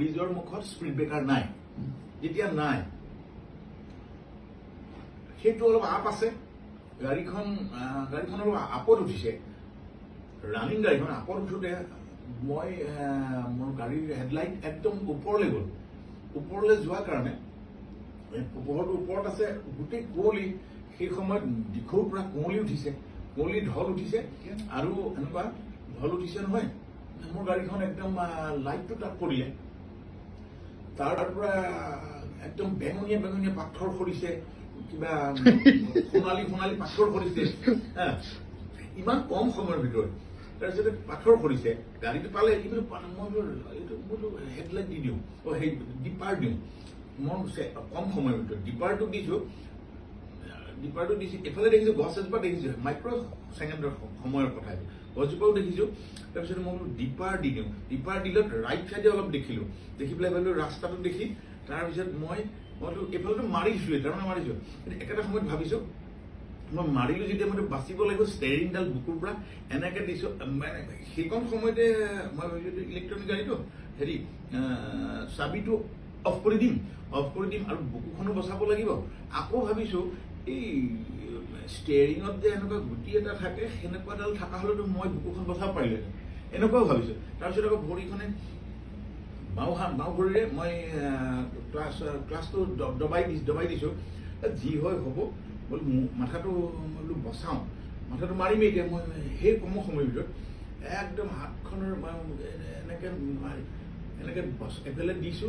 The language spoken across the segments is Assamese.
ব্ৰিজৰ মুখত স্পীড ব্ৰেকাৰ নাই যেতিয়া নাই সেইটো অলপ আপ আছে গাড়ীখন অলপ আপত উঠিছে ৰানিং গাড়ীখন আপত উঠোতে মই মোৰ গাড়ীৰ হেডলাইট একদম ওপৰলৈ গ'ল ওপৰলৈ যোৱাৰ কাৰণে পোহৰটো ওপৰত আছে গোটেই কুঁৱলী সেই সময়ত দিশৰ পৰা কুঁৱলী উঠিছে কুঁৱলী ঢল উঠিছে আৰু এনেকুৱা ঢল উঠিছে নহয় মোৰ গাড়ীখন একদম লাইটটো তাত পৰিলে তাৰ পৰা একদম বেঙুনীয়া পাথৰ সৰিছে কিবা সোণালী পাথৰ সৰিছে ইমান কম সময়ৰ ভিতৰত তাৰপিছতে পাথৰ সৰিছে গাড়ীটো পালে কিন্তু মই হেডলাইট দি দিওঁ সেই ডিপাৰ দিওঁ মই কম সময়ৰ ভিতৰত ডিপাৰটো দিছো এফালে দেখিছো গছ এজোপা দেখিছো মাইক্ৰ ছেকেণ্ডৰ সময়ৰ কথা গছজোপাও দেখিছো তাৰপিছত মই বোলো ডিপাৰ দি দিওঁ ডিপাৰ দিলত ৰাইট চাইডে অলপ দেখিলো দেখি পেলাই ভাবিলো ৰাস্তাটো দেখি তাৰপিছত মই এইফালেতো মাৰিছোৱে তাৰমানে মাৰিছো একেটা সময়ত ভাবিছো মই মাৰিলো যেতিয়া মই বাচিব লাগিব ষ্টেৰিংডাল বুকুৰ পৰা এনেকে দিছো মানে সেইকণ সময়তে মই ভাবিছো ইলেক্ট্ৰনিক গাড়ীটো হেৰি চাবিটো অফ কৰি দিম আৰু বুকুখনো বচাব লাগিব আকৌ ভাবিছো এই ষ্টেৰিঙত যে এনেকুৱা গুটি এটা থাকে সেনেকুৱাডাল থকা হলেতো মই বুকুখন বচাব পাৰিলোহেঁতেন এনেকুৱাও ভাবিছো তাৰপিছত আকৌ ভৰিখনে বাওঁ ভৰিৰে মই ক্লাছটো দবাই দিছো যি হয় হ'ব বোলো মাথাটো বোলো বচাওঁ মাথাটো মাৰিমেই এতিয়া মই সেই কম সময়ৰ ভিতৰত একদম হাতখনৰ এনেকে এফালে দিছো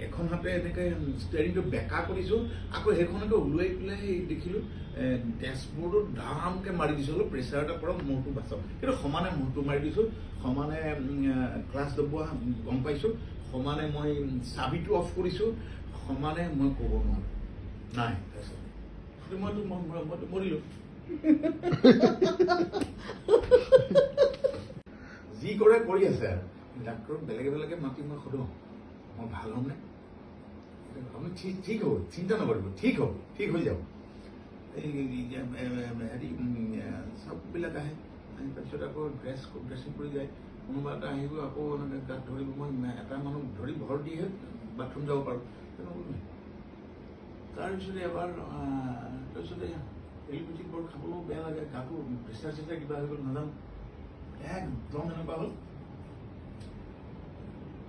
এখন হাতে এনেকে ষ্টেৰিংটো বেকা কৰিছো আকৌ সেইখনকে ওলোৱাই পেলাই দেখিলো ডেছবৰ্ডত ধামকে মাৰি দিছো অলপ প্ৰেছাৰ এটা পৰক মূৰটো বাচাওক কিন্তু সমানে মূৰটো মাৰি দিছো সমানে ক্লাছ দবোৱা গম পাইছো সমানে মই চাবিটো অফ কৰিছো সমানে মই ক'ব নোৱাৰো নাই মইতো মৰিলো যি কৰে কৰি আছে আৰু ডাক্তৰক বেলেগে মাতি মই সোধো মই ভাল হ'ম নে আপুনি ঠিক হ'ব চিন্তা নকৰিব ঠিক হ'ব ঠিক হৈ যাব হেৰি চববিলাক আহে তাৰপিছত আকৌ ড্ৰেছিং কৰি যায় কোনোবা এটা আহিব আকৌ এনেকৈ গাত ধৰিব মই এটা মানুহ ধৰি ভৰ দিহে বাথৰুম যাব পাৰোঁ তাৰপিছতে এবাৰ তাৰপিছতে এলিপেথিক বৰ খাবলৈও বেয়া লাগে গাটো প্ৰেচাৰ চেচাৰ কিবা হৈ গ'ল নাজানো একদম এনেকুৱা হ'ল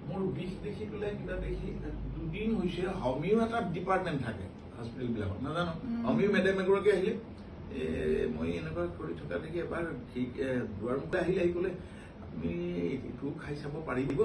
মোৰ বিষ দেখি পেলাই কিবা দেখি দুদিন হৈছে হোমিও এটা ডিপাৰ্টমেণ্ট থাকে হস্পিটেলবিলাকত নাজানো হোমিও মেডাম এগৰাকী আহিলে মই এনেকুৱা কৰি থকা দেখি এবাৰ দুৱাৰমুখে আহি ক'লে আপুনি এইটো খাই চাব পাৰি দিব